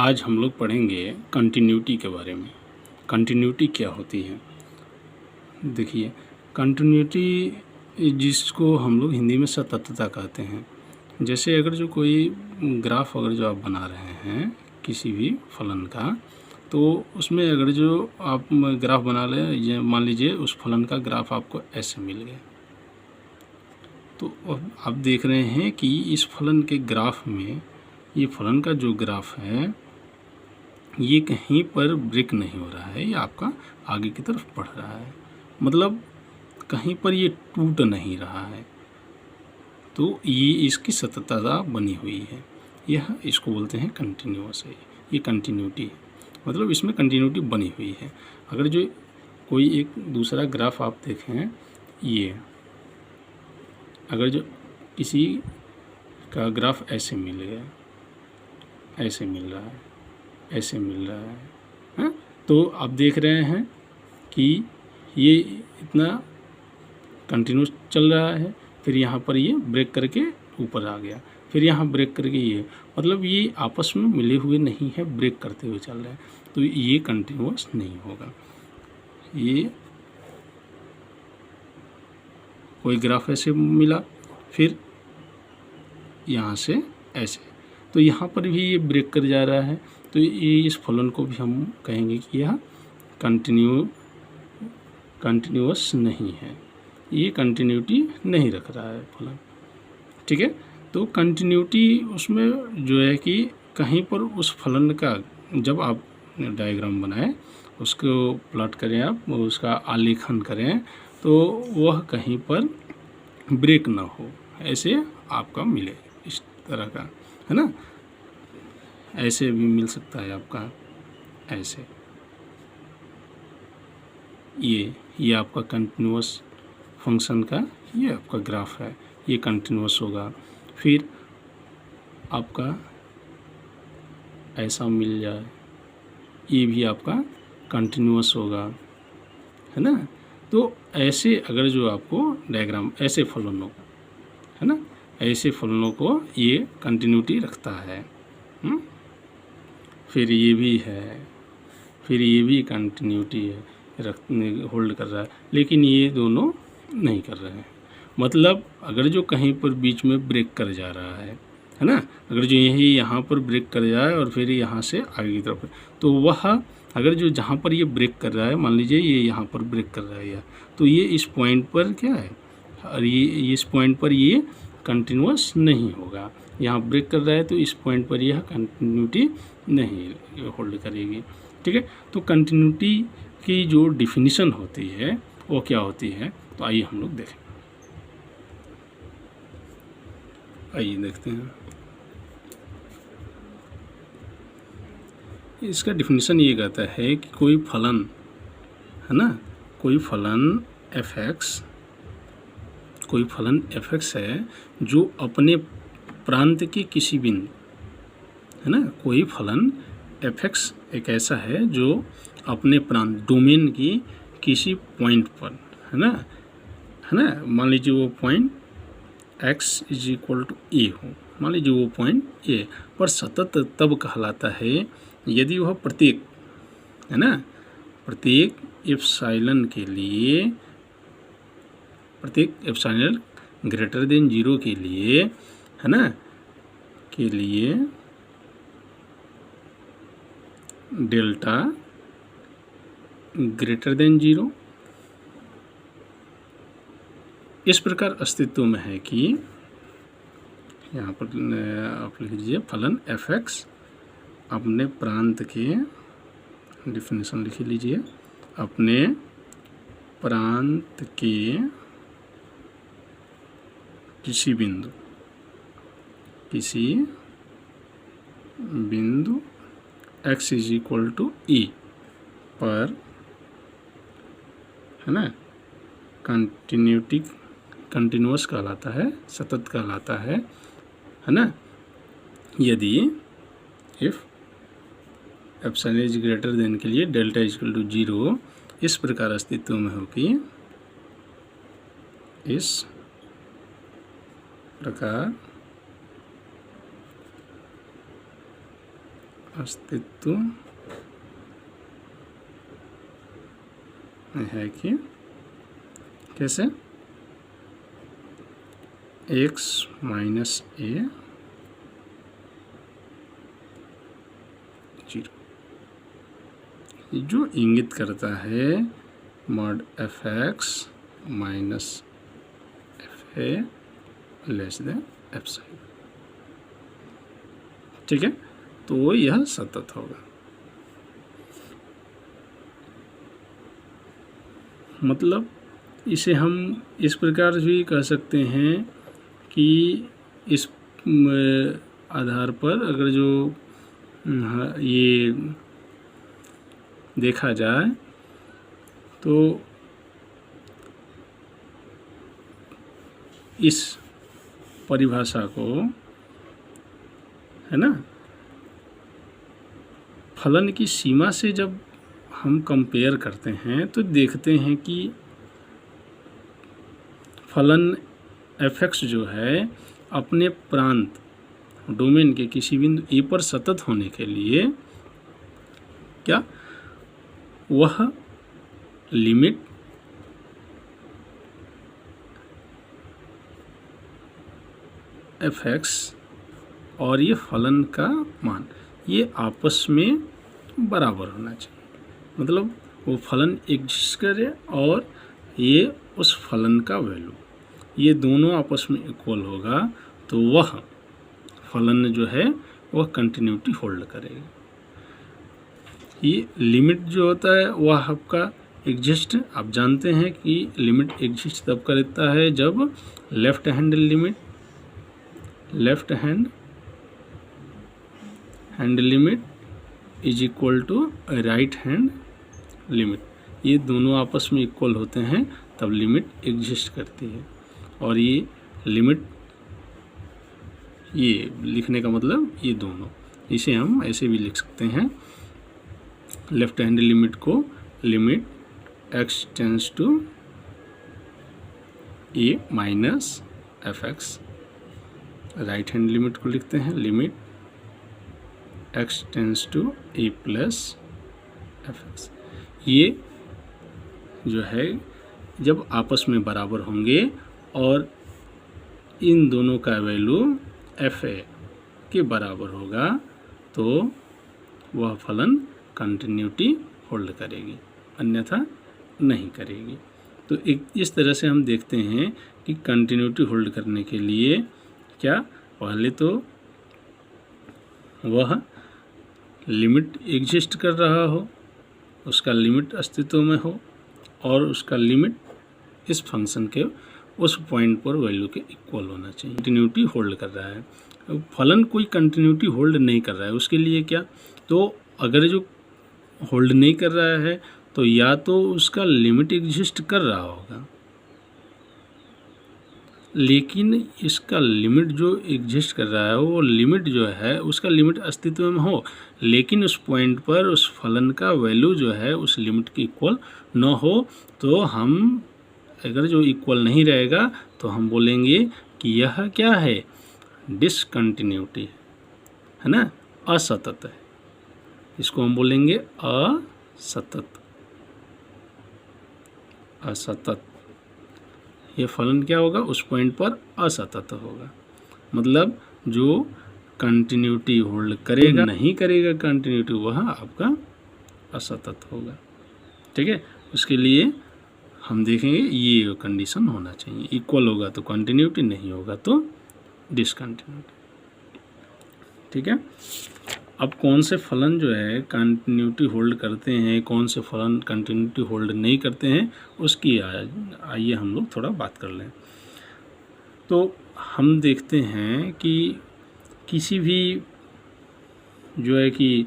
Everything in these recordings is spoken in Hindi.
आज हम लोग पढ़ेंगे कंटिन्यूटी के बारे में। कंटिन्यूटी क्या होती है? देखिए, कंटिन्यूटी जिसको हम लोग हिंदी में सततता कहते हैं। जैसे अगर जो कोई ग्राफ अगर जो आप बना रहे हैं किसी भी फलन का, तो उसमें अगर जो आप ग्राफ बना लें, ये मान लीजिए उस फलन का ग्राफ आपको ऐसे मिल गया, तो अब आप देख रहे हैं कि इस फलन के ग्राफ में, ये फलन का जो ग्राफ है ये कहीं पर ब्रेक नहीं हो रहा है, ये आपका आगे की तरफ बढ़ रहा है, मतलब कहीं पर ये टूट नहीं रहा है। तो ये इसकी सततता बनी हुई है, यह इसको बोलते हैं कंटिन्यूअस है। ये कंटिन्यूटी है, मतलब इसमें कंटिन्यूटी बनी हुई है। अगर जो कोई एक दूसरा ग्राफ आप देखें, ये अगर जो किसी का ग्राफ ऐसे मिल गया, ऐसे मिल रहा है, ऐसे मिल रहा है, हाँ? तो आप देख रहे हैं कि ये इतना कंटिन्यूस चल रहा है, फिर यहाँ पर ये ब्रेक करके ऊपर आ गया, फिर यहाँ ब्रेक करके ये, मतलब ये आपस में मिले हुए नहीं है, ब्रेक करते हुए चल रहे हैं, तो ये कंटिन्यूस नहीं होगा। ये कोई ग्राफ ऐसे मिला, फिर यहाँ से ऐसे, तो यहाँ पर भी ये ब्रेक कर जा रहा है, तो ये इस फलन को भी हम कहेंगे कि यह कंटिन्यूअस नहीं है, ये कंटिन्यूटी नहीं रख रहा है फलन। ठीक है, तो कंटिन्यूटी उसमें जो है कि कहीं पर उस फलन का, जब आप डायग्राम बनाएं, उसको प्लॉट करें, आप उसका आलेखन करें, तो वह कहीं पर ब्रेक ना हो, ऐसे आपका मिले, इस तरह का, है ना। ऐसे भी मिल सकता है आपका, ऐसे। ये आपका कंटिन्यूअस फंक्शन का ये आपका ग्राफ है, ये कंटिन्यूअस होगा। फिर आपका ऐसा मिल जाए, ये भी आपका कंटिन्यूअस होगा, है ना। तो ऐसे अगर जो आपको डायग्राम ऐसे फलनों का, है ना, ऐसे फलनों को ये कंटिन्यूटी रखता है। फिर ये भी है, फिर ये भी कंटिन्यूटी है, रखने होल्ड कर रहा है, लेकिन ये दोनों नहीं कर रहे हैं। मतलब अगर जो कहीं पर बीच में ब्रेक कर जा रहा है ना, अगर जो यही यहाँ पर ब्रेक कर जाए और फिर यहाँ से आगे की तरफ, तो वह अगर जो जहाँ पर ये ब्रेक कर रहा है, मान लीजिए ये यहाँ पर ब्रेक कर रहा है या, तो ये इस पॉइंट पर क्या है, और ये इस पॉइंट पर ये कंटिन्यूअस नहीं होगा। यहाँ ब्रेक कर रहा है तो इस पॉइंट पर यह कंटिन्यूटी नहीं होल्ड करेगी। ठीक है, तो कंटिन्यूटी की जो डिफिनीशन होती है वो क्या होती है, तो आइए हम लोग देखें। आइए देखते हैं। इसका डिफिनीशन ये कहता है कि कोई फलन, है ना, कोई फलन f(x), कोई फलन f(x) है जो अपने प्रांत के किसी बिंदु, है ना, कोई फलन f(x) एक ऐसा है जो अपने प्रांत डोमेन की किसी पॉइंट पर, है ना, मान लीजिए वो पॉइंट x = a हो, मान लीजिए वो पॉइंट a पर सतत तब कहलाता है यदि वह प्रत्येक, है ना, प्रत्येक एप्सिलॉन के लिए, प्रत्येक एप्सिलॉन >0 के लिए, है ना, के लिए डेल्टा >0 इस प्रकार अस्तित्व में है कि, यहाँ पर आप लिख लीजिए, फलन f(x) अपने प्रांत के, डिफिनीशन लिख लीजिए, अपने प्रांत के किसी बिंदु x = a पर, है ना, कंटिन्यूअस कहलाता है, सतत कहलाता है ना। यदि इफ एप्सिलॉन के लिए डेल्टा = 0 इस प्रकार अस्तित्व में हो कि, इस प्रकार अस्तित्व है कि कैसे x माइनस a 0, जो इंगित करता है mod fx minus fa less than epsilon. ठीक है, तो यह सतत होगा। मतलब इसे हम इस प्रकार भी कह सकते हैं कि इस आधार पर अगर जो ये देखा जाए तो इस परिभाषा को, है ना, फलन की सीमा से जब हम कंपेयर करते हैं तो देखते हैं कि फलन fx जो है अपने प्रांत डोमेन के किसी बिंदु a पर सतत होने के लिए क्या वह लिमिट fx और ये फलन का मान ये आपस में बराबर होना चाहिए। मतलब वो फलन एग्जिस्ट करे और ये उस फलन का वैल्यू, ये दोनों आपस में इक्वल होगा तो वह फलन जो है वह कंटिन्यूटी होल्ड करेगा। ये लिमिट जो होता है वह आपका एग्जिस्ट, आप जानते हैं कि लिमिट एग्जिस्ट तब करता है जब left hand limit is equal to right hand limit, ये दोनों आपस में इक्वल होते हैं तब लिमिट एग्जिस्ट करती है। और ये लिमिट, ये लिखने का मतलब ये दोनों, इसे हम ऐसे भी लिख सकते हैं, लेफ्ट हैंड लिमिट को limit x tends to a minus fx, right hand limit को लिखते हैं limit x tends to a plus fx। ये जो है जब आपस में बराबर होंगे और इन दोनों का वैल्यू fa के बराबर होगा तो वह फलन कंटिन्यूटी होल्ड करेगी, अन्यथा नहीं करेगी। तो एक इस तरह से हम देखते हैं कि कंटिन्यूटी होल्ड करने के लिए क्या, पहले तो वह लिमिट एग्जिस्ट कर रहा हो, उसका लिमिट अस्तित्व में हो और उसका लिमिट इस फंक्शन के उस पॉइंट पर वैल्यू के इक्वल होना चाहिए। कंटिन्यूटी होल्ड कर रहा है, फलन कोई कंटिन्यूटी होल्ड नहीं कर रहा है, उसके लिए क्या, तो अगर जो होल्ड नहीं कर रहा है तो या तो उसका लिमिट एग्जिस्ट कर रहा होगा, लेकिन इसका लिमिट जो एग्जिस्ट कर रहा है वो लिमिट जो है उसका लिमिट अस्तित्व में हो, लेकिन उस पॉइंट पर उस फलन का वैल्यू जो है उस लिमिट के इक्वल न हो, तो हम अगर जो इक्वल नहीं रहेगा तो हम बोलेंगे कि यह क्या है, डिसकंटिन्यूटी है ना, असतत है। इसको हम बोलेंगे असतत। ये फलन क्या होगा, उस पॉइंट पर असतत होगा, मतलब जो कंटिन्यूटी होल्ड करेगा नहीं करेगा कंटिन्यूटी, वह आपका असतत होगा। ठीक है, उसके लिए हम देखेंगे ये कंडीशन होना चाहिए, इक्वल होगा तो कंटिन्यूटी, नहीं होगा तो डिसकंटिन्यूटी। ठीक है, अब कौन से फलन जो है कंटिन्यूटी होल्ड करते हैं, कौन से फलन कंटिन्यूटी होल्ड नहीं करते हैं, उसकी आइए हम लोग थोड़ा बात कर लें। तो हम देखते हैं कि किसी भी जो है कि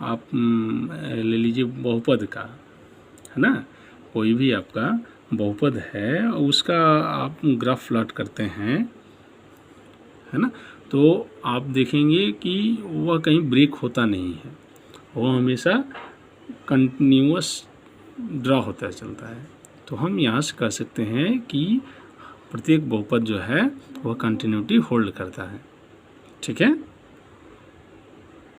आप ले लीजिए बहुपद का, है ना, कोई भी आपका बहुपद है उसका आप ग्राफ प्लॉट करते हैं, है ना, तो आप देखेंगे कि वह कहीं ब्रेक होता नहीं है, वह हमेशा कंटिन्यूअस ड्रा होता चलता है। तो हम यहाँ से कह सकते हैं कि प्रत्येक बहुपद जो है वह कंटिन्यूटी होल्ड करता है। ठीक है।